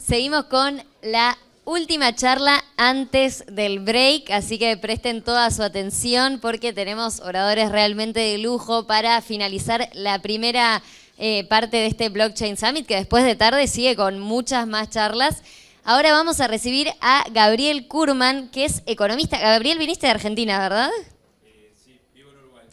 Seguimos con la última charla antes del break, así que presten toda su atención porque tenemos oradores realmente de lujo para finalizar la primera parte de este Blockchain Summit, que después de tarde sigue con muchas más charlas. Ahora vamos a recibir a Gabriel Kurman, que es economista. Gabriel, viniste de Argentina, ¿verdad? Sí, vivo en Uruguay.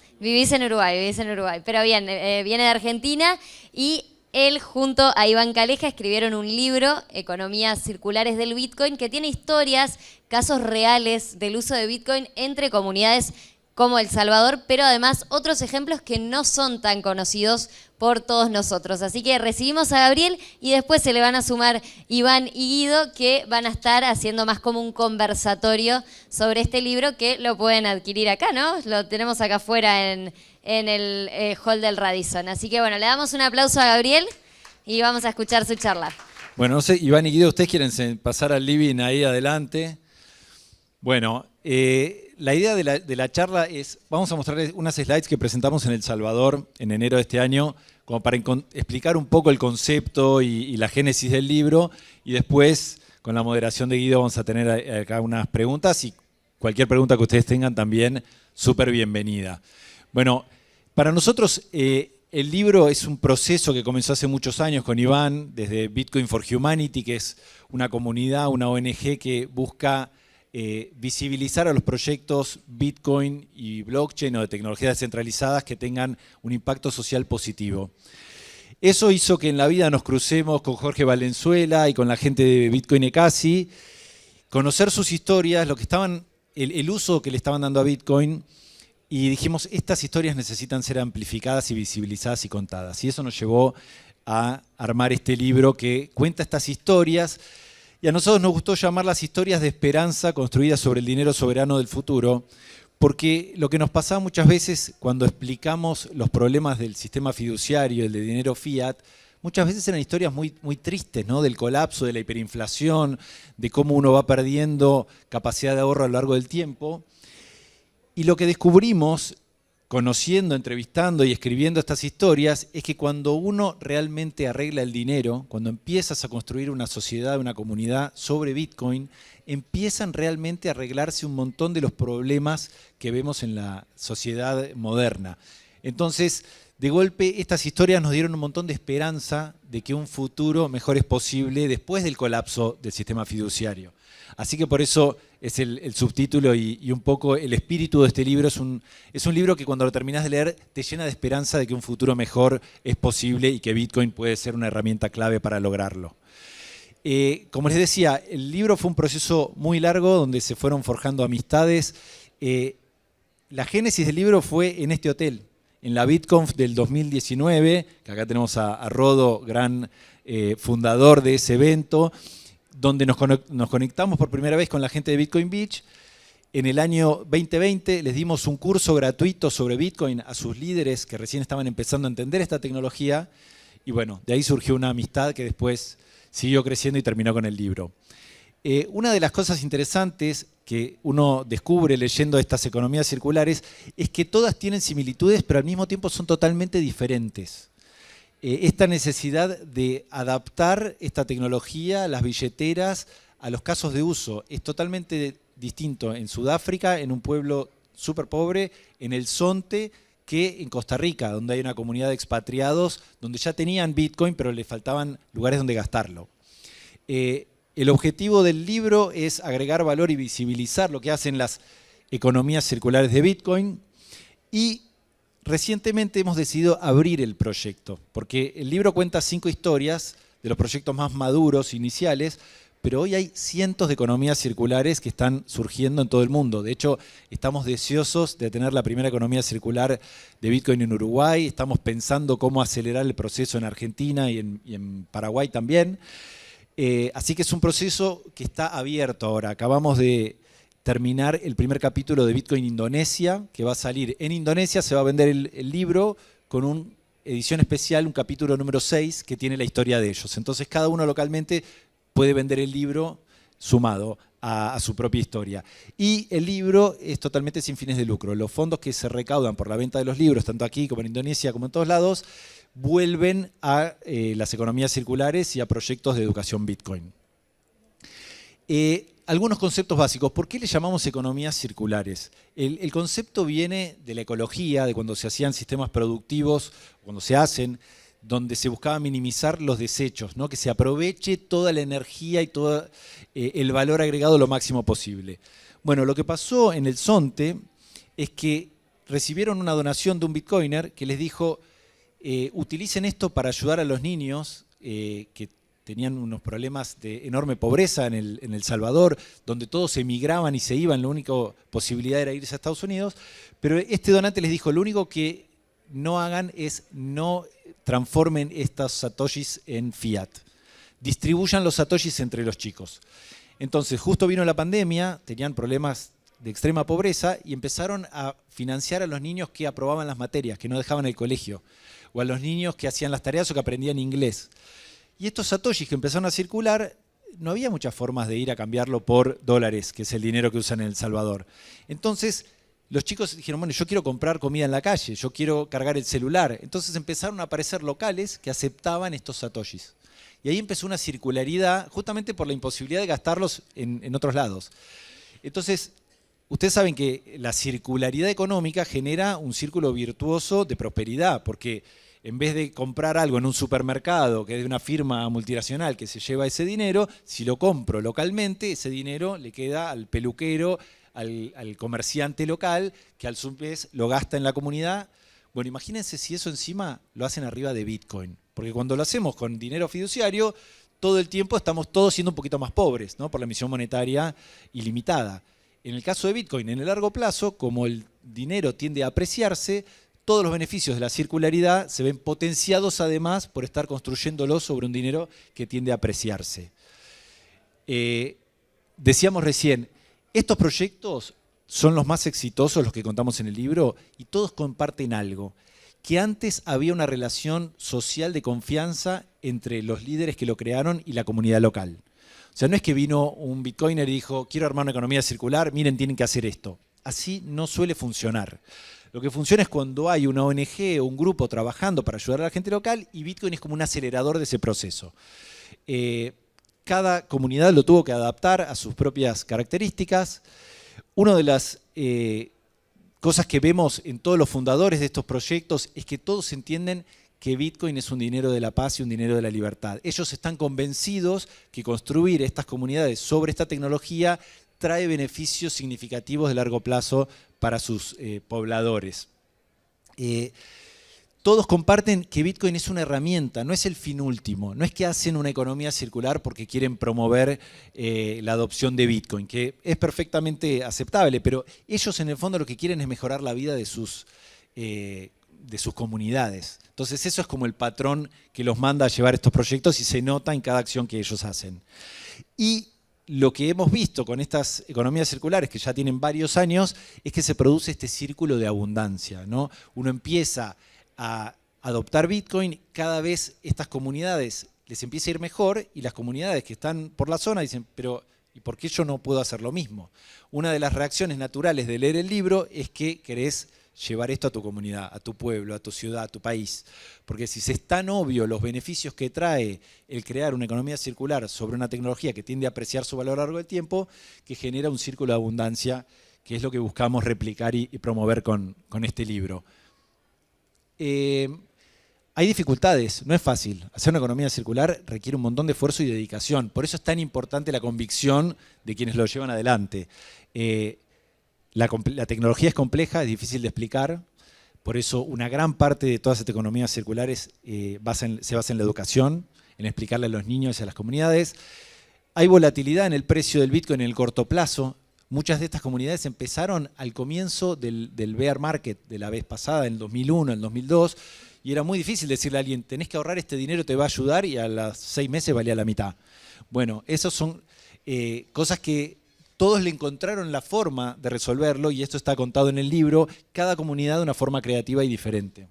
Vivís en Uruguay. Pero bien, viene de Argentina y él junto a Iván Caleja escribieron un libro, Economías Circulares del Bitcoin, que tiene historias, casos reales del uso de Bitcoin entre comunidades como El Salvador, pero además otros ejemplos que no son tan conocidos por todos nosotros. Así que recibimos a Gabriel y después se le van a sumar Iván y Guido, que van a estar haciendo más como un conversatorio sobre este libro, que lo pueden adquirir acá, ¿no? Lo tenemos acá afuera en el hall del Radisson. Así que bueno, le damos un aplauso a Gabriel y vamos a escuchar su charla. Bueno, no sé, Iván y Guido, ¿ustedes quieren pasar al living ahí adelante? Bueno, la idea de la charla es, vamos a mostrarles unas slides que presentamos en El Salvador en enero de este año, como para explicar un poco el concepto y la génesis del libro, y después, con la moderación de Guido, vamos a tener acá unas preguntas, y cualquier pregunta que ustedes tengan también, súper bienvenida. Bueno, para nosotros el libro es un proceso que comenzó hace muchos años con Iván, desde Bitcoin for Humanity, que es una comunidad, una ONG que busca visibilizar a los proyectos Bitcoin y blockchain o de tecnologías descentralizadas que tengan un impacto social positivo. Eso hizo que en la vida nos crucemos con Jorge Valenzuela y con la gente de Bitcoin Ecasi, conocer sus historias, lo que el uso que le estaban dando a Bitcoin, y dijimos, estas historias necesitan ser amplificadas y visibilizadas y contadas. Y eso nos llevó a armar este libro que cuenta estas historias. Y a nosotros nos gustó llamar las historias de esperanza construidas sobre el dinero soberano del futuro, porque lo que nos pasaba muchas veces cuando explicamos los problemas del sistema fiduciario, el de dinero fiat, muchas veces eran historias muy, muy tristes, ¿no? Del colapso, de la hiperinflación, de cómo uno va perdiendo capacidad de ahorro a lo largo del tiempo. Y lo que descubrimos, conociendo, entrevistando y escribiendo estas historias, es que cuando uno realmente arregla el dinero, cuando empiezas a construir una sociedad, una comunidad sobre Bitcoin, empiezan realmente a arreglarse un montón de los problemas que vemos en la sociedad moderna. Entonces, de golpe, estas historias nos dieron un montón de esperanza de que un futuro mejor es posible después del colapso del sistema fiduciario. Así que por eso es el subtítulo y un poco el espíritu de este libro. Es un libro que cuando lo terminás de leer te llena de esperanza de que un futuro mejor es posible y que Bitcoin puede ser una herramienta clave para lograrlo. Como les decía, el libro fue un proceso muy largo donde se fueron forjando amistades. La génesis del libro fue en este hotel, en la BitConf del 2019, que acá tenemos a Rodo, gran fundador de ese evento, donde nos conectamos por primera vez con la gente de Bitcoin Beach. En el año 2020 les dimos un curso gratuito sobre Bitcoin a sus líderes que recién estaban empezando a entender esta tecnología. Y bueno, de ahí surgió una amistad que después siguió creciendo y terminó con el libro. Una de las cosas interesantes que uno descubre leyendo estas economías circulares es que todas tienen similitudes, pero al mismo tiempo son totalmente diferentes. Esta necesidad de adaptar esta tecnología, las billeteras, a los casos de uso. Es totalmente distinto en Sudáfrica, en un pueblo súper pobre, en el Zonte, que en Costa Rica, donde hay una comunidad de expatriados, donde ya tenían Bitcoin, pero les faltaban lugares donde gastarlo. El objetivo del libro es agregar valor y visibilizar lo que hacen las economías circulares de Bitcoin, y recientemente hemos decidido abrir el proyecto, porque el libro cuenta 5 historias de los proyectos más maduros, iniciales, pero hoy hay cientos de economías circulares que están surgiendo en todo el mundo. De hecho, estamos deseosos de tener la primera economía circular de Bitcoin en Uruguay, estamos pensando cómo acelerar el proceso en Argentina y en Paraguay también. Así que es un proceso que está abierto ahora. Acabamos de terminar el primer capítulo de Bitcoin Indonesia, que va a salir en Indonesia. Se va a vender el libro con una edición especial, un capítulo número 6, que tiene la historia de ellos. Entonces cada uno localmente puede vender el libro sumado a su propia historia. Y el libro es totalmente sin fines de lucro. Los fondos que se recaudan por la venta de los libros, tanto aquí como en Indonesia, como en todos lados, vuelven a las economías circulares y a proyectos de educación Bitcoin. Algunos conceptos básicos. ¿Por qué le llamamos economías circulares? El concepto viene de la ecología, de cuando se hacían sistemas productivos, cuando se hacen, donde se buscaba minimizar los desechos, ¿no? Que se aproveche toda la energía y todo el valor agregado lo máximo posible. Bueno, lo que pasó en el Zonte es que recibieron una donación de un bitcoiner que les dijo, utilicen esto para ayudar a los niños que tenían unos problemas de enorme pobreza en El Salvador, donde todos emigraban y se iban, la única posibilidad era irse a Estados Unidos, pero este donante les dijo, lo único que no hagan es no transformen estos satoshis en fiat, distribuyan los satoshis entre los chicos. Entonces, justo vino la pandemia, tenían problemas de extrema pobreza y empezaron a financiar a los niños que aprobaban las materias, que no dejaban el colegio, o a los niños que hacían las tareas o que aprendían inglés. Y estos satoshis que empezaron a circular, no había muchas formas de ir a cambiarlo por dólares, que es el dinero que usan en El Salvador. Entonces, los chicos dijeron, bueno, yo quiero comprar comida en la calle, yo quiero cargar el celular. Entonces empezaron a aparecer locales que aceptaban estos satoshis. Y ahí empezó una circularidad, justamente por la imposibilidad de gastarlos en otros lados. Entonces, ustedes saben que la circularidad económica genera un círculo virtuoso de prosperidad, porque en vez de comprar algo en un supermercado que es de una firma multinacional que se lleva ese dinero, si lo compro localmente, ese dinero le queda al peluquero, al comerciante local, que al su vez lo gasta en la comunidad. Bueno, imagínense si eso encima lo hacen arriba de Bitcoin, porque cuando lo hacemos con dinero fiduciario, todo el tiempo estamos todos siendo un poquito más pobres, ¿no? Por la emisión monetaria ilimitada. En el caso de Bitcoin, en el largo plazo, como el dinero tiende a apreciarse, todos los beneficios de la circularidad se ven potenciados además por estar construyéndolo sobre un dinero que tiende a apreciarse. Decíamos recién, estos proyectos son los más exitosos, los que contamos en el libro, y todos comparten algo, que antes había una relación social de confianza entre los líderes que lo crearon y la comunidad local. O sea, no es que vino un bitcoiner y dijo, quiero armar una economía circular, miren, tienen que hacer esto. Así no suele funcionar. Lo que funciona es cuando hay una ONG o un grupo trabajando para ayudar a la gente local y Bitcoin es como un acelerador de ese proceso. Cada comunidad lo tuvo que adaptar a sus propias características. Una de las cosas que vemos en todos los fundadores de estos proyectos es que todos entienden que Bitcoin es un dinero de la paz y un dinero de la libertad. Ellos están convencidos que construir estas comunidades sobre esta tecnología trae beneficios significativos de largo plazo para sus pobladores. Todos comparten que Bitcoin es una herramienta, no es el fin último, no es que hacen una economía circular porque quieren promover la adopción de Bitcoin, que es perfectamente aceptable, pero ellos en el fondo lo que quieren es mejorar la vida de sus comunidades. Entonces eso es como el patrón que los manda a llevar estos proyectos y se nota en cada acción que ellos hacen. Y lo que hemos visto con estas economías circulares, que ya tienen varios años, es que se produce este círculo de abundancia, ¿no? Uno empieza a adoptar Bitcoin, cada vez estas comunidades les empieza a ir mejor y las comunidades que están por la zona dicen, pero ¿y por qué yo no puedo hacer lo mismo? Una de las reacciones naturales de leer el libro es que querés llevar esto a tu comunidad, a tu pueblo, a tu ciudad, a tu país. Porque si es tan obvio los beneficios que trae el crear una economía circular sobre una tecnología que tiende a apreciar su valor a lo largo del tiempo, que genera un círculo de abundancia, que es lo que buscamos replicar y promover con este libro. Hay dificultades, no es fácil. Hacer una economía circular requiere un montón de esfuerzo y dedicación. Por eso es tan importante la convicción de quienes lo llevan adelante. La tecnología es compleja, es difícil de explicar, por eso una gran parte de todas estas economías circulares se basa en la educación, en explicarle a los niños y a las comunidades. Hay volatilidad en el precio del Bitcoin en el corto plazo. Muchas de estas comunidades empezaron al comienzo del bear market de la vez pasada, en el 2001, en el 2002, y era muy difícil decirle a alguien, tenés que ahorrar este dinero, te va a ayudar, y a los 6 meses valía la mitad. Bueno, esas son cosas que todos le encontraron la forma de resolverlo, y esto está contado en el libro, cada comunidad de una forma creativa y diferente.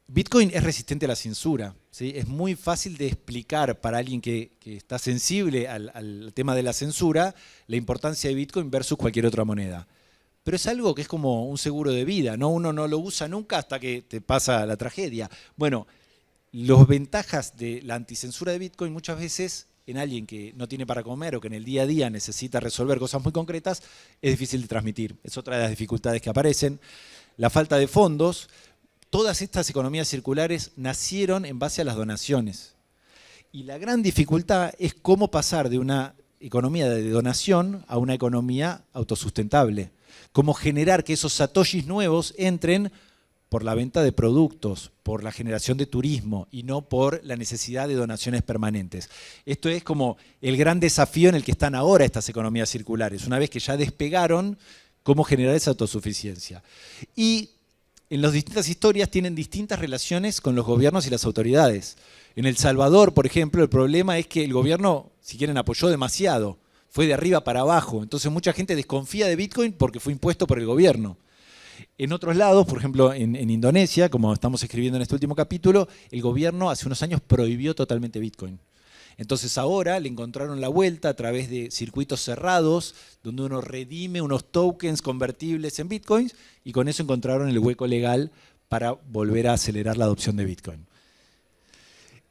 Bitcoin es resistente a la censura, ¿sí? Es muy fácil de explicar para alguien que está sensible al tema de la censura la importancia de Bitcoin versus cualquier otra moneda. Pero es algo que es como un seguro de vida, ¿no? Uno no lo usa nunca hasta que te pasa la tragedia. Bueno, las ventajas de la anticensura de Bitcoin muchas veces en alguien que no tiene para comer o que en el día a día necesita resolver cosas muy concretas, es difícil de transmitir. Es otra de las dificultades que aparecen. La falta de fondos. Todas estas economías circulares nacieron en base a las donaciones. Y la gran dificultad es cómo pasar de una economía de donación a una economía autosustentable. Cómo generar que esos satoshis nuevos entren por la venta de productos, por la generación de turismo y no por la necesidad de donaciones permanentes. Esto es como el gran desafío en el que están ahora estas economías circulares. Una vez que ya despegaron, cómo generar esa autosuficiencia. Y en las distintas historias tienen distintas relaciones con los gobiernos y las autoridades. En El Salvador, por ejemplo, el problema es que el gobierno, si quieren, apoyó demasiado. Fue de arriba para abajo. Entonces mucha gente desconfía de Bitcoin porque fue impuesto por el gobierno. En otros lados, por ejemplo, en Indonesia, como estamos escribiendo en este último capítulo, el gobierno hace unos años prohibió totalmente Bitcoin. Entonces ahora le encontraron la vuelta a través de circuitos cerrados, donde uno redime unos tokens convertibles en Bitcoins, y con eso encontraron el hueco legal para volver a acelerar la adopción de Bitcoin.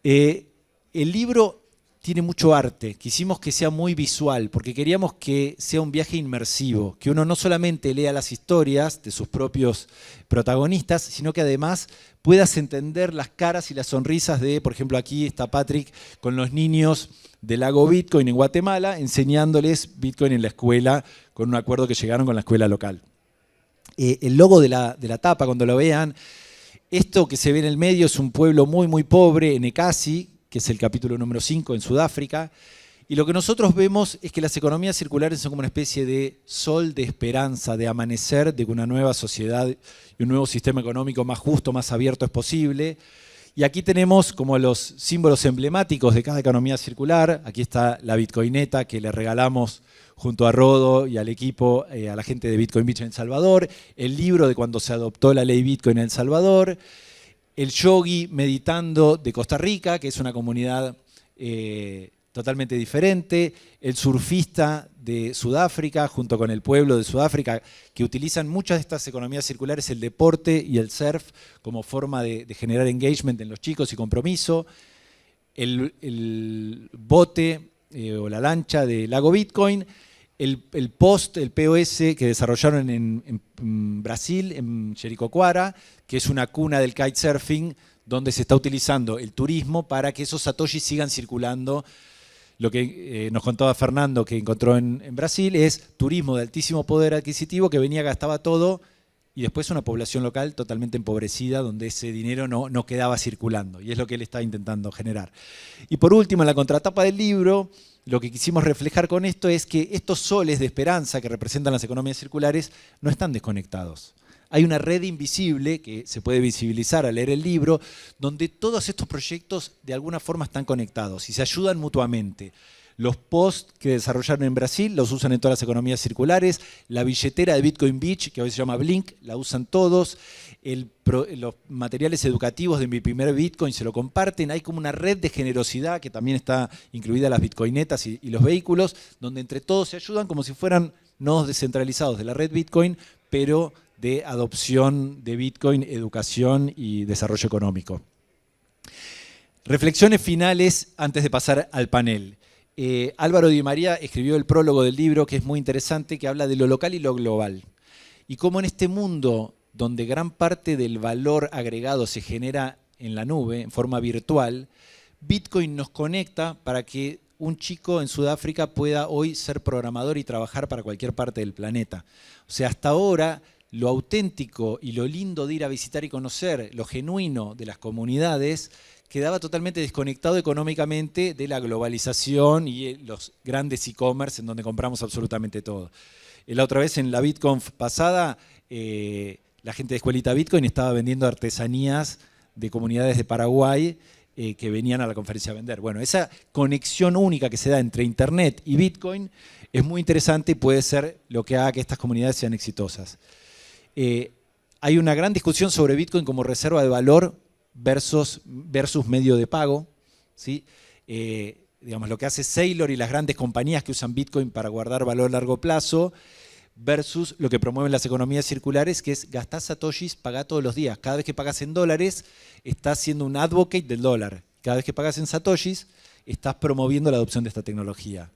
El libro tiene mucho arte, quisimos que sea muy visual, porque queríamos que sea un viaje inmersivo, que uno no solamente lea las historias de sus propios protagonistas, sino que además puedas entender las caras y las sonrisas de, por ejemplo, aquí está Patrick con los niños del lago Bitcoin en Guatemala, enseñándoles Bitcoin en la escuela, con un acuerdo que llegaron con la escuela local. El logo de la tapa, cuando lo vean, esto que se ve en el medio es un pueblo muy, muy pobre, en Ekasi, que es el capítulo número 5 en Sudáfrica, y lo que nosotros vemos es que las economías circulares son como una especie de sol de esperanza, de amanecer de que una nueva sociedad y un nuevo sistema económico más justo, más abierto es posible. Y aquí tenemos como los símbolos emblemáticos de cada economía circular. Aquí está la Bitcoineta que le regalamos junto a Rodo y al equipo, a la gente de Bitcoin Beach en El Salvador, el libro de cuando se adoptó la ley Bitcoin en El Salvador, el yogi meditando de Costa Rica, que es una comunidad totalmente diferente, el surfista de Sudáfrica, junto con el pueblo de Sudáfrica, que utilizan muchas de estas economías circulares, el deporte y el surf, como forma de generar engagement en los chicos y compromiso, el bote o la lancha del lago Bitcoin, el POS que desarrollaron en Brasil, en Jericoacoara, que es una cuna del kitesurfing, donde se está utilizando el turismo para que esos satoshis sigan circulando. Lo que nos contaba Fernando que encontró en Brasil es turismo de altísimo poder adquisitivo que venía, gastaba todo, y después una población local totalmente empobrecida donde ese dinero no quedaba circulando, y es lo que él está intentando generar. Y por último, en la contratapa del libro, lo que quisimos reflejar con esto es que estos soles de esperanza que representan las economías circulares no están desconectados. Hay una red invisible que se puede visibilizar al leer el libro, donde todos estos proyectos de alguna forma están conectados y se ayudan mutuamente. Los posts que desarrollaron en Brasil los usan en todas las economías circulares. La billetera de Bitcoin Beach, que hoy se llama Blink, la usan todos. Los materiales educativos de Mi Primer Bitcoin se lo comparten. Hay como una red de generosidad que también está incluida las bitcoinetas y los vehículos, donde entre todos se ayudan como si fueran nodos descentralizados de la red Bitcoin, pero de adopción de Bitcoin, educación y desarrollo económico. Reflexiones finales antes de pasar al panel. Álvaro Di María escribió el prólogo del libro, que es muy interesante, que habla de lo local y lo global. Y cómo en este mundo donde gran parte del valor agregado se genera en la nube, en forma virtual, Bitcoin nos conecta para que un chico en Sudáfrica pueda hoy ser programador y trabajar para cualquier parte del planeta. O sea, hasta ahora lo auténtico y lo lindo de ir a visitar y conocer, lo genuino de las comunidades, quedaba totalmente desconectado económicamente de la globalización y los grandes e-commerce en donde compramos absolutamente todo. La otra vez en la BitConf pasada, la gente de Escuelita Bitcoin estaba vendiendo artesanías de comunidades de Paraguay que venían a la conferencia a vender. Bueno, esa conexión única que se da entre Internet y Bitcoin es muy interesante y puede ser lo que haga que estas comunidades sean exitosas. Hay una gran discusión sobre Bitcoin como reserva de valor versus medio de pago, ¿sí? Digamos, lo que hace Saylor y las grandes compañías que usan Bitcoin para guardar valor a largo plazo versus lo que promueven las economías circulares, que es gastar satoshis, pagar todos los días. Cada vez que pagas en dólares, estás siendo un advocate del dólar. Cada vez que pagas en satoshis, estás promoviendo la adopción de esta tecnología.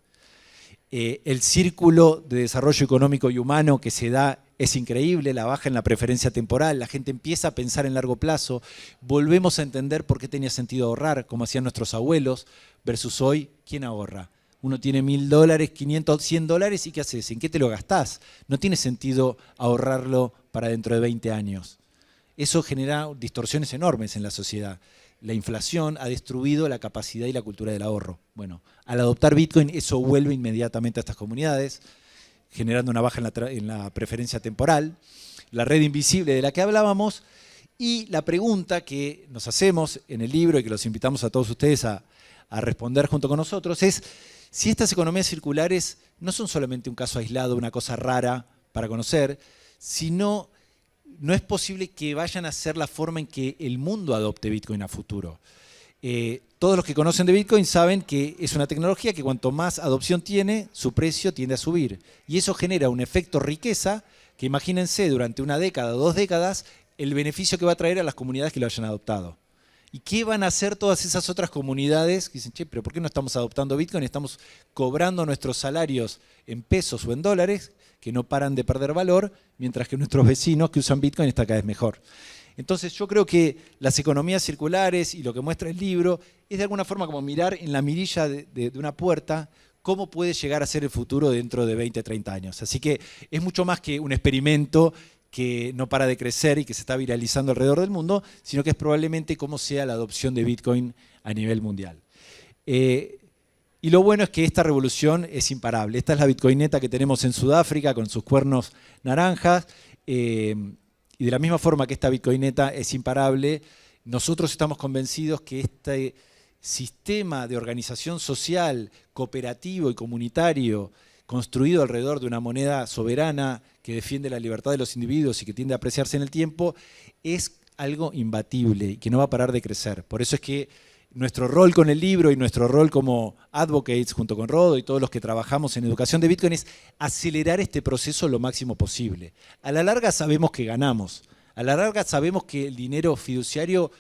El círculo de desarrollo económico y humano que se da es increíble, la baja en la preferencia temporal, la gente empieza a pensar en largo plazo, volvemos a entender por qué tenía sentido ahorrar, como hacían nuestros abuelos, versus hoy, ¿quién ahorra? Uno tiene $1000, 500, $100 y ¿qué haces? ¿En qué te lo gastás? No tiene sentido ahorrarlo para dentro de 20 años. Eso genera distorsiones enormes en la sociedad. La inflación ha destruido la capacidad y la cultura del ahorro. Bueno, al adoptar Bitcoin eso vuelve inmediatamente a estas comunidades, generando una baja en la preferencia temporal, la red invisible de la que hablábamos, y la pregunta que nos hacemos en el libro y que los invitamos a todos ustedes a responder junto con nosotros es si estas economías circulares no son solamente un caso aislado, una cosa rara para conocer, sino no es posible que vayan a ser la forma en que el mundo adopte Bitcoin a futuro. Todos los que conocen de Bitcoin saben que es una tecnología que cuanto más adopción tiene, su precio tiende a subir. Y eso genera un efecto riqueza que imagínense durante una década o 2 décadas el beneficio que va a traer a las comunidades que lo hayan adoptado. ¿Y qué van a hacer todas esas otras comunidades que dicen, che, pero ¿por qué no estamos adoptando Bitcoin? Estamos cobrando nuestros salarios en pesos o en dólares, que no paran de perder valor, mientras que nuestros vecinos que usan Bitcoin está cada vez mejor. Entonces yo creo que las economías circulares y lo que muestra el libro es de alguna forma como mirar en la mirilla de una puerta cómo puede llegar a ser el futuro dentro de 20, 30 años. Así que es mucho más que un experimento que no para de crecer y que se está viralizando alrededor del mundo, sino que es probablemente cómo sea la adopción de Bitcoin a nivel mundial. Y lo bueno es que esta revolución es imparable. Esta es la bitcoineta que tenemos en Sudáfrica con sus cuernos naranjas. Y de la misma forma que esta bitcoineta es imparable, nosotros estamos convencidos que este sistema de organización social, cooperativo y comunitario construido alrededor de una moneda soberana que defiende la libertad de los individuos y que tiende a apreciarse en el tiempo, es algo imbatible y que no va a parar de crecer. Por eso es que nuestro rol con el libro y nuestro rol como advocates junto con Rodo y todos los que trabajamos en educación de Bitcoin es acelerar este proceso lo máximo posible. A la larga sabemos que ganamos, a la larga sabemos que el dinero fiduciario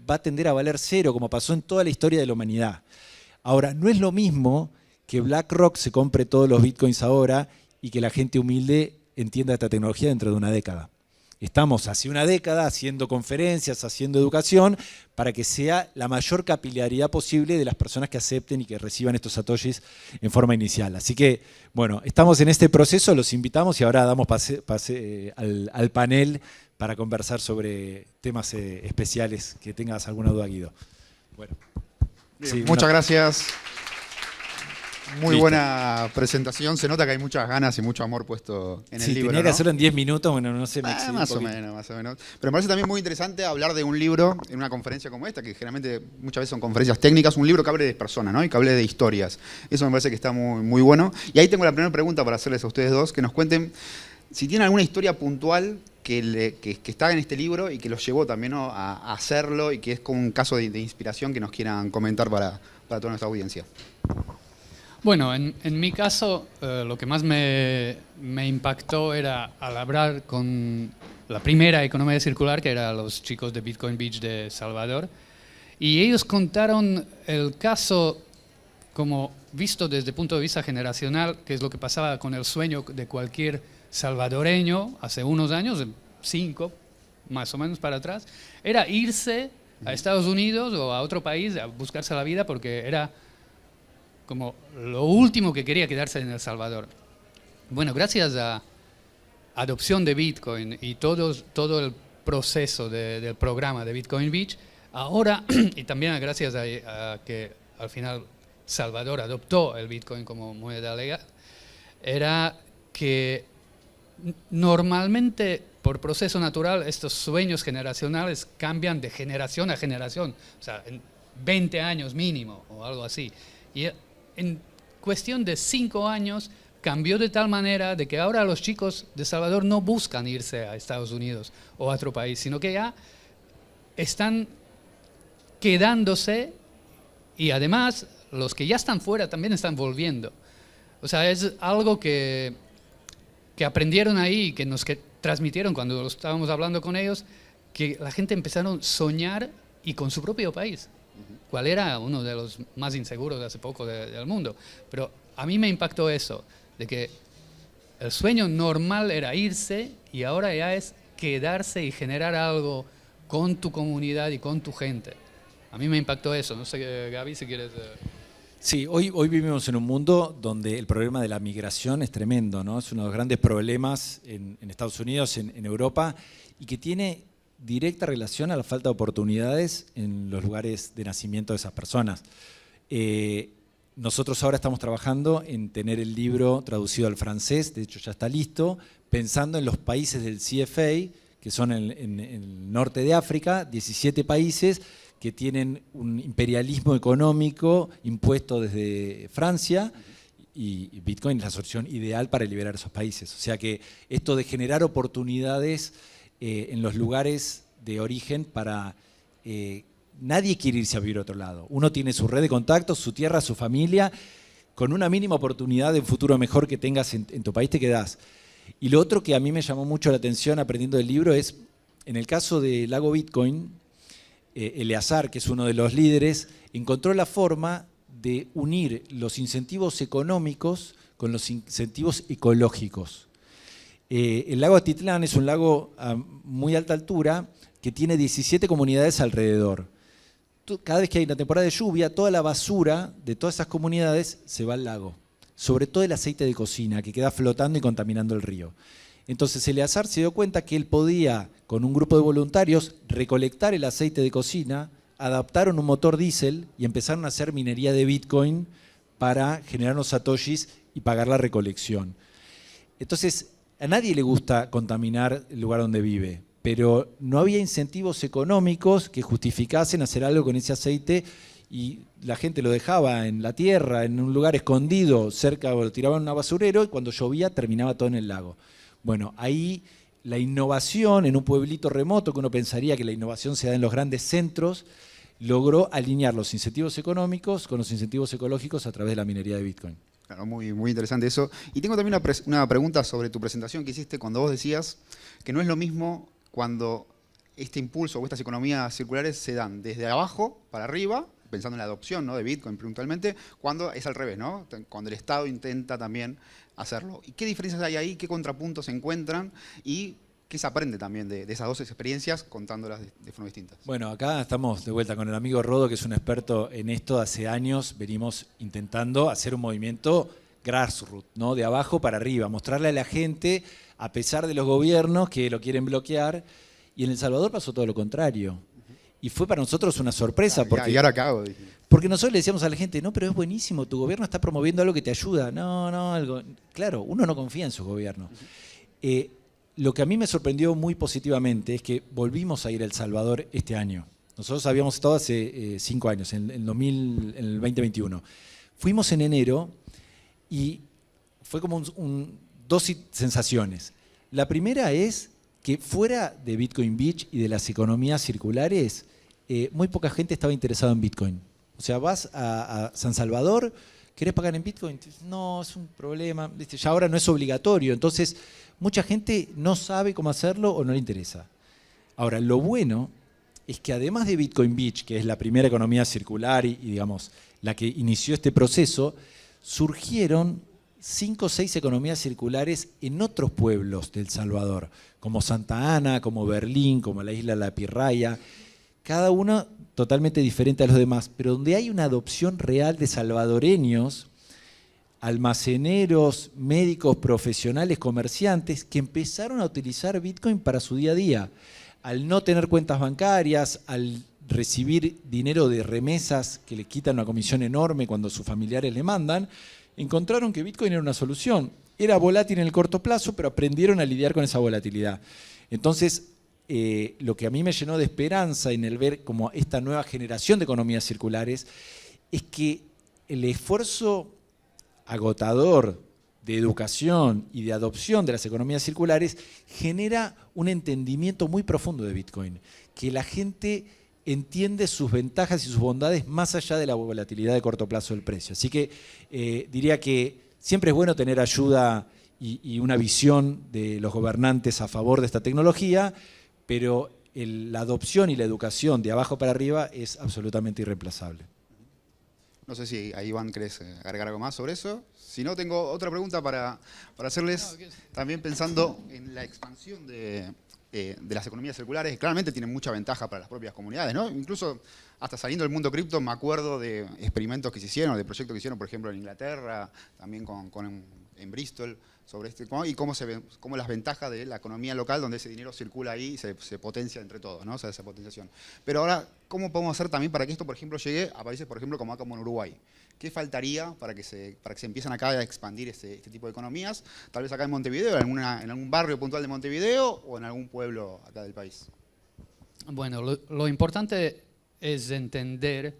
va a tender a valer cero, como pasó en toda la historia de la humanidad. Ahora, no es lo mismo que BlackRock se compre todos los Bitcoins ahora y que la gente humilde entienda esta tecnología dentro de una década. Estamos hace una década haciendo conferencias, haciendo educación, para que sea la mayor capilaridad posible de las personas que acepten y que reciban estos satoshis en forma inicial. Así que, bueno, estamos en este proceso, los invitamos y ahora damos pase al panel para conversar sobre temas especiales. Que tengas alguna duda, Guido. Bueno. Bien, Sí, muchas gracias. Muy Listo. buena presentación. Se nota que hay muchas ganas y mucho amor puesto en el Sí, libro. tenía que ¿no? hacerlo en 10 minutos, bueno, no sé, me excedí Más un o poquito. menos, más o menos. Pero me parece también muy interesante hablar de un libro en una conferencia como esta, que generalmente muchas veces son conferencias técnicas, un libro que hable de personas, ¿no? Y que hable de historias. Eso me parece que está muy, muy bueno. Y ahí tengo la primera pregunta para hacerles a ustedes dos, que nos cuenten si tienen alguna historia puntual que está en este libro y que los llevó también, ¿no?, a hacerlo y que es como un caso de inspiración que nos quieran comentar para toda nuestra audiencia. Bueno, en mi caso, lo que más me impactó era al hablar con la primera economía circular, que eran los chicos de Bitcoin Beach de Salvador, y ellos contaron el caso como visto desde el punto de vista generacional, que es lo que pasaba con el sueño de cualquier salvadoreño hace unos años, 5 más o menos para atrás, era irse a Estados Unidos o a otro país a buscarse la vida porque era como lo último que quería quedarse en El Salvador. Bueno, gracias a adopción de Bitcoin y todo el proceso del programa de Bitcoin Beach, ahora, y también gracias a que al final Salvador adoptó el Bitcoin como moneda legal, era que normalmente por proceso natural estos sueños generacionales cambian de generación a generación, o sea, en 20 años mínimo o algo así. Y en cuestión de 5 años cambió de tal manera de que ahora los chicos de Salvador no buscan irse a Estados Unidos o a otro país, sino que ya están quedándose y además los que ya están fuera también están volviendo. O sea, es algo que aprendieron ahí, que nos transmitieron cuando estábamos hablando con ellos, que la gente empezaron a soñar y con su propio país. cual era uno de los más inseguros de hace poco del mundo. Pero a mí me impactó eso, de que el sueño normal era irse y ahora ya es quedarse y generar algo con tu comunidad y con tu gente. A mí me impactó eso. No sé, Gaby, si quieres... Sí, hoy vivimos en un mundo donde el problema de la migración es tremendo, ¿no? Es uno de los grandes problemas en Estados Unidos, en Europa, y que tiene directa relación a la falta de oportunidades en los lugares de nacimiento de esas personas. Nosotros ahora estamos trabajando en tener el libro traducido al francés, de hecho ya está listo, pensando en los países del CFA, que son en el norte de África, 17 países que tienen un imperialismo económico impuesto desde Francia, y Bitcoin es la solución ideal para liberar esos países. O sea que esto de generar oportunidades en los lugares de origen para... nadie quiere irse a vivir a otro lado. Uno tiene su red de contactos, su tierra, su familia. Con una mínima oportunidad de un futuro mejor que tengas en tu país te quedás. Y lo otro que a mí me llamó mucho la atención aprendiendo el libro es, en el caso del lago Bitcoin, Eleazar, que es uno de los líderes, encontró la forma de unir los incentivos económicos con los incentivos ecológicos. El lago Atitlán es un lago a muy alta altura que tiene 17 comunidades alrededor. Cada vez que hay una temporada de lluvia, toda la basura de todas esas comunidades se va al lago. Sobre todo el aceite de cocina que queda flotando y contaminando el río. Entonces Eleazar se dio cuenta que él podía, con un grupo de voluntarios, recolectar el aceite de cocina, adaptaron un motor diésel y empezaron a hacer minería de Bitcoin para generar unos satoshis y pagar la recolección. Entonces, a nadie le gusta contaminar el lugar donde vive, pero no había incentivos económicos que justificasen hacer algo con ese aceite y la gente lo dejaba en la tierra, en un lugar escondido, cerca, o lo tiraban en un basurero y cuando llovía terminaba todo en el lago. Bueno, ahí la innovación en un pueblito remoto, que uno pensaría que la innovación se da en los grandes centros, logró alinear los incentivos económicos con los incentivos ecológicos a través de la minería de Bitcoin. Claro, muy, muy interesante eso. Y tengo también una pregunta sobre tu presentación que hiciste cuando vos decías que no es lo mismo cuando este impulso o estas economías circulares se dan desde abajo para arriba, pensando en la adopción, ¿no?, de Bitcoin puntualmente, cuando es al revés, ¿no?, cuando el Estado intenta también hacerlo. ¿Y qué diferencias hay ahí? ¿Qué contrapuntos se encuentran? ¿Y qué se aprende también de esas dos experiencias contándolas de forma distinta? Bueno, acá estamos de vuelta con el amigo Rodo, que es un experto en esto. Hace años venimos intentando hacer un movimiento grassroots, ¿no?, de abajo para arriba, mostrarle a la gente, a pesar de los gobiernos que lo quieren bloquear. Y en El Salvador pasó todo lo contrario. Y fue para nosotros una sorpresa. Y ahora acabo. Porque nosotros le decíamos a la gente, no, pero es buenísimo, tu gobierno está promoviendo algo que te ayuda. No, algo. Claro, uno no confía en su gobierno. Lo que a mí me sorprendió muy positivamente es que volvimos a ir a El Salvador este año. Nosotros habíamos estado hace 5 años, en el 2021. Fuimos en enero y fue como dos sensaciones. La primera es que fuera de Bitcoin Beach y de las economías circulares, muy poca gente estaba interesada en Bitcoin. O sea, vas a San Salvador, ¿querés pagar en Bitcoin? No, es un problema. Ya ahora no es obligatorio. Entonces, mucha gente no sabe cómo hacerlo o no le interesa. Ahora, lo bueno es que además de Bitcoin Beach, que es la primera economía circular y digamos, la que inició este proceso, surgieron 5 o 6 economías circulares en otros pueblos de El Salvador, como Santa Ana, como Berlín, como la isla La Pirraya, cada uno totalmente diferente a los demás, pero donde hay una adopción real de salvadoreños, almaceneros, médicos, profesionales, comerciantes, que empezaron a utilizar Bitcoin para su día a día. Al no tener cuentas bancarias, al recibir dinero de remesas que le quitan una comisión enorme cuando sus familiares le mandan, encontraron que Bitcoin era una solución. Era volátil en el corto plazo, pero aprendieron a lidiar con esa volatilidad. Entonces, lo que a mí me llenó de esperanza en el ver como esta nueva generación de economías circulares es que el esfuerzo agotador de educación y de adopción de las economías circulares genera un entendimiento muy profundo de Bitcoin, que la gente entiende sus ventajas y sus bondades más allá de la volatilidad de corto plazo del precio. Así que diría que siempre es bueno tener ayuda y una visión de los gobernantes a favor de esta tecnología, pero la adopción y la educación de abajo para arriba es absolutamente irreemplazable. No sé si a Iván querés agregar algo más sobre eso. Si no, tengo otra pregunta para hacerles, también pensando en la expansión de las economías circulares. Claramente tienen mucha ventaja para las propias comunidades, ¿no? Incluso hasta saliendo del mundo cripto, me acuerdo de experimentos que se hicieron, de proyectos que hicieron, por ejemplo, en Inglaterra, también en Bristol, sobre y cómo las ventajas de la economía local, donde ese dinero circula ahí y se potencia entre todos, ¿no? O sea, esa potenciación. Pero ahora, ¿cómo podemos hacer también para que esto, por ejemplo, llegue a países, por ejemplo, como acá en Uruguay? ¿Qué faltaría para que se empiecen acá a expandir este tipo de economías? Tal vez acá en Montevideo, en algún barrio puntual de Montevideo o en algún pueblo acá del país. Bueno, lo importante es entender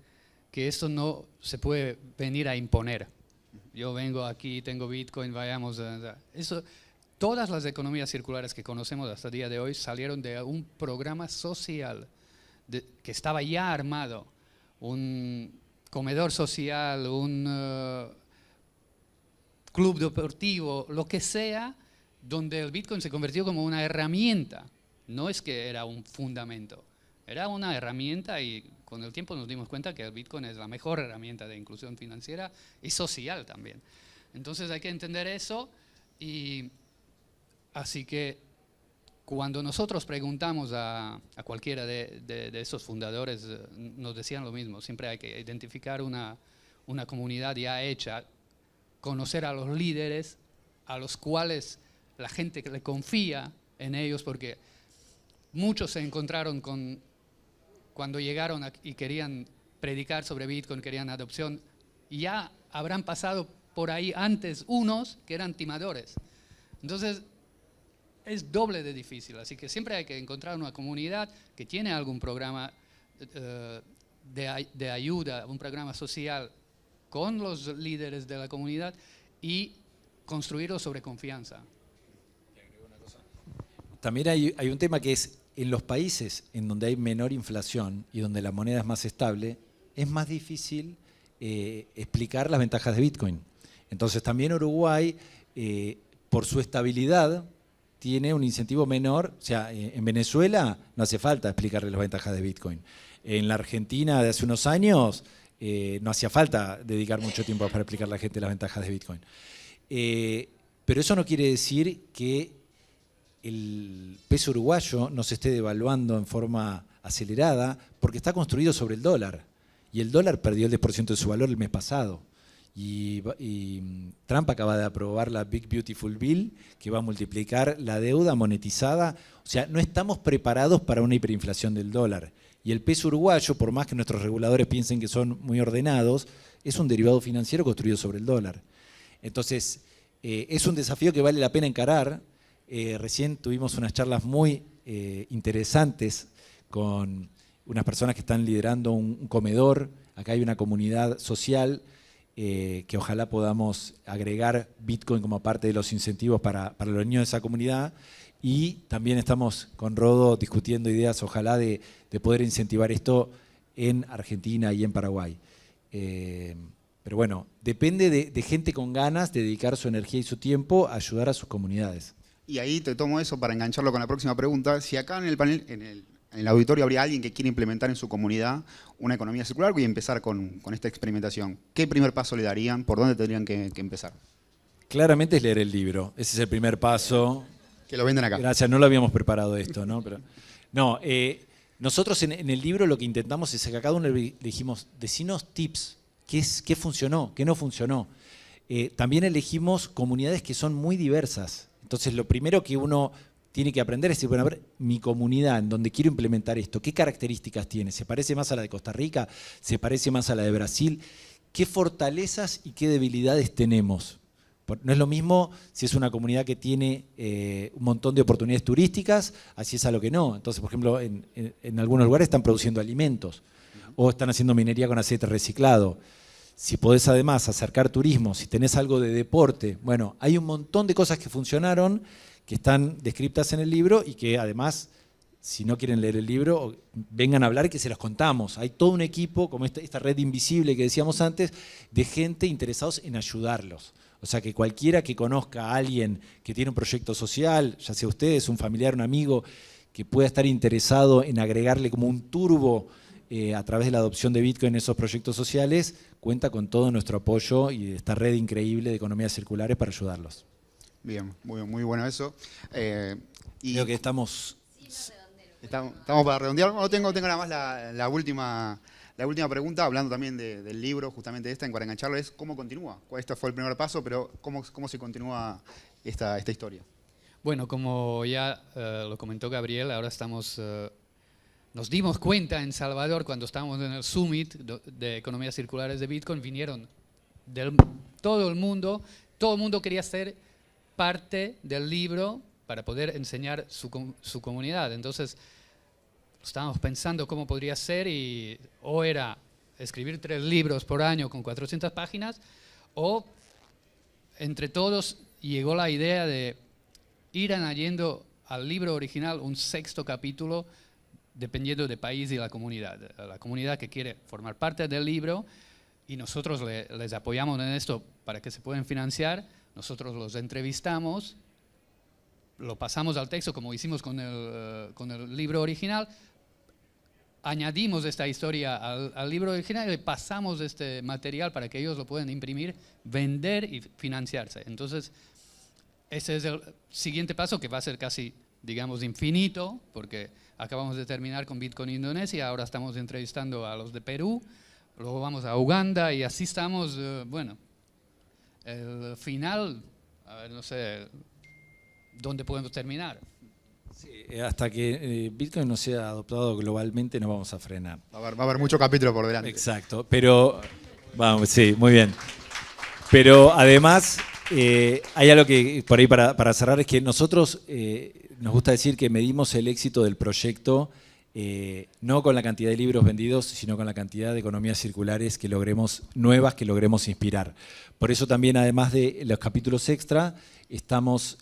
que esto no se puede venir a imponer. Yo vengo aquí, tengo Bitcoin, vayamos a... Eso, todas las economías circulares que conocemos hasta el día de hoy salieron de un programa social que estaba ya armado, un comedor social, un club deportivo, lo que sea, donde el Bitcoin se convirtió como una herramienta. No es que era un fundamento, era una herramienta y con el tiempo nos dimos cuenta que el Bitcoin es la mejor herramienta de inclusión financiera y social también. Entonces hay que entender eso y así que cuando nosotros preguntamos a cualquiera de esos fundadores, nos decían lo mismo, siempre hay que identificar una comunidad ya hecha, conocer a los líderes, a los cuales la gente le confía en ellos, porque muchos se encontraron cuando llegaron y querían predicar sobre Bitcoin, querían adopción, y ya habrán pasado por ahí antes unos que eran timadores. Entonces, es doble de difícil, así que siempre hay que encontrar una comunidad que tiene algún programa de ayuda, un programa social con los líderes de la comunidad y construirlo sobre confianza. También hay un tema que es, en los países en donde hay menor inflación y donde la moneda es más estable, es más difícil explicar las ventajas de Bitcoin. Entonces también Uruguay, por su estabilidad, tiene un incentivo menor. O sea, en Venezuela no hace falta explicarle las ventajas de Bitcoin. En la Argentina de hace unos años no hacía falta dedicar mucho tiempo para explicar a la gente las ventajas de Bitcoin. Pero eso no quiere decir que el peso uruguayo no se esté devaluando en forma acelerada, porque está construido sobre el dólar. Y el dólar perdió el 10% de su valor el mes pasado. Y Trump acaba de aprobar la Big Beautiful Bill, que va a multiplicar la deuda monetizada. O sea, no estamos preparados para una hiperinflación del dólar. Y el peso uruguayo, por más que nuestros reguladores piensen que son muy ordenados, es un derivado financiero construido sobre el dólar. Entonces, es un desafío que vale la pena encarar. Recién tuvimos unas charlas muy interesantes con unas personas que están liderando un comedor. Acá hay una comunidad social que ojalá podamos agregar Bitcoin como parte de los incentivos para los niños de esa comunidad. Y también estamos con Rodo discutiendo ideas, ojalá, de poder incentivar esto en Argentina y en Paraguay. Pero bueno, depende de gente con ganas de dedicar su energía y su tiempo a ayudar a sus comunidades. Y ahí te tomo eso para engancharlo con la próxima pregunta. Si acá en el panel, en el auditorio habría alguien que quiere implementar en su comunidad una economía circular y empezar con esta experimentación, ¿qué primer paso le darían? ¿Por dónde tendrían que empezar? Claramente es leer el libro. Ese es el primer paso. Que lo venden acá. Gracias, no lo habíamos preparado esto, ¿no? Pero, no, nosotros en el libro lo que intentamos es que a cada uno le dijimos, decinos tips, qué funcionó, qué no funcionó. También elegimos comunidades que son muy diversas. Entonces, lo primero que uno tiene que aprender es decir, bueno, a ver, mi comunidad en donde quiero implementar esto, ¿qué características tiene? ¿Se parece más a la de Costa Rica? ¿Se parece más a la de Brasil? ¿Qué fortalezas y qué debilidades tenemos? No es lo mismo si es una comunidad que tiene un montón de oportunidades turísticas, así es a lo que no. Entonces, por ejemplo, en algunos lugares están produciendo alimentos o están haciendo minería con aceite reciclado. Si podés además acercar turismo, si tenés algo de deporte, bueno, hay un montón de cosas que funcionaron, que están descritas en el libro y que además, si no quieren leer el libro, vengan a hablar y que se los contamos. Hay todo un equipo, como esta red invisible que decíamos antes, de gente interesados en ayudarlos. O sea, que cualquiera que conozca a alguien que tiene un proyecto social, ya sea ustedes, un familiar, un amigo, que pueda estar interesado en agregarle como un turbo a través de la adopción de Bitcoin en esos proyectos sociales, cuenta con todo nuestro apoyo y esta red increíble de economías circulares para ayudarlos. Bien, muy bueno eso. Creo que estamos para redondear. Bueno, tengo nada más la última pregunta, hablando también del libro, justamente para engancharlo, es cómo continúa. Este fue el primer paso, pero cómo se continúa esta historia. Bueno, como ya lo comentó Gabriel, ahora nos dimos cuenta en Salvador, cuando estábamos en el Summit de Economías Circulares de Bitcoin, vinieron todo el mundo quería ser parte del libro para poder enseñar su comunidad. Entonces, estábamos pensando cómo podría ser o era escribir 3 libros por año con 400 páginas, o entre todos llegó la idea de ir añadiendo al libro original un 6º capítulo dependiendo del país y la comunidad que quiere formar parte del libro, y nosotros les apoyamos en esto para que se puedan financiar. Nosotros los entrevistamos, lo pasamos al texto como hicimos con el libro original, añadimos esta historia al libro original y pasamos este material para que ellos lo puedan imprimir, vender y financiarse. Entonces, ese es el siguiente paso, que va a ser casi, digamos, infinito, porque acabamos de terminar con Bitcoin Indonesia, ahora estamos entrevistando a los de Perú, luego vamos a Uganda y así estamos, bueno, el final, a ver, no sé, ¿dónde podemos terminar? Sí, hasta que Bitcoin no sea adoptado globalmente no vamos a frenar. Va a haber mucho capítulo por delante. Exacto, pero vamos, sí, muy bien. Pero además hay algo que por ahí para cerrar es que nosotros nos gusta decir que medimos el éxito del proyecto no con la cantidad de libros vendidos, sino con la cantidad de economías circulares nuevas que logremos inspirar. Por eso también, además de los capítulos extra, estamos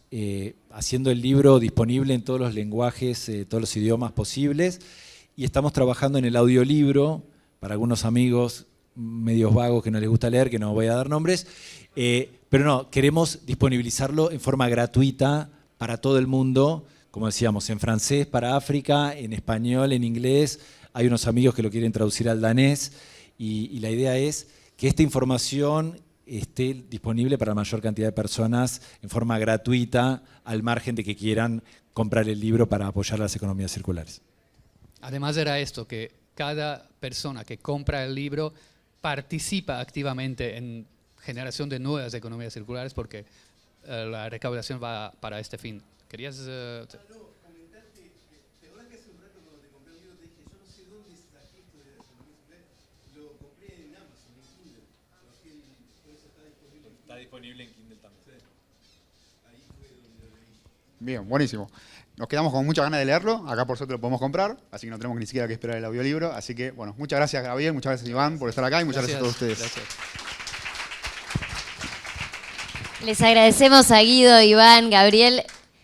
haciendo el libro disponible en todos los lenguajes, todos los idiomas posibles, y estamos trabajando en el audiolibro para algunos amigos medios vagos que no les gusta leer, que no voy a dar nombres, pero no, queremos disponibilizarlo en forma gratuita para todo el mundo, como decíamos, en francés para África, en español, en inglés. Hay unos amigos que lo quieren traducir al danés, y la idea es que esta información esté disponible para la mayor cantidad de personas en forma gratuita, al margen de que quieran comprar el libro para apoyar las economías circulares. Además era esto, que cada persona que compra el libro participa activamente en generación de nuevas economías circulares, porque la recaudación va para este fin. ¿Querías...? No, comentarte, ¿te acuerdas que hace un rato cuando te compré el libro te dije, yo no sé dónde saqué esto de las economías circulares? Lo compré en Amazon, en Kindle. Por eso está disponible. Está disponible en Kindle también. Sí. Ahí fue donde lo leí. Bien, buenísimo. Nos quedamos con muchas ganas de leerlo. Acá por suerte lo podemos comprar, así que no tenemos ni siquiera que esperar el audiolibro. Así que, bueno, muchas gracias, Gabriel, muchas gracias, Iván, por estar acá, y muchas gracias a todos ustedes. Gracias. Les agradecemos a Guido, Iván, Gabriel.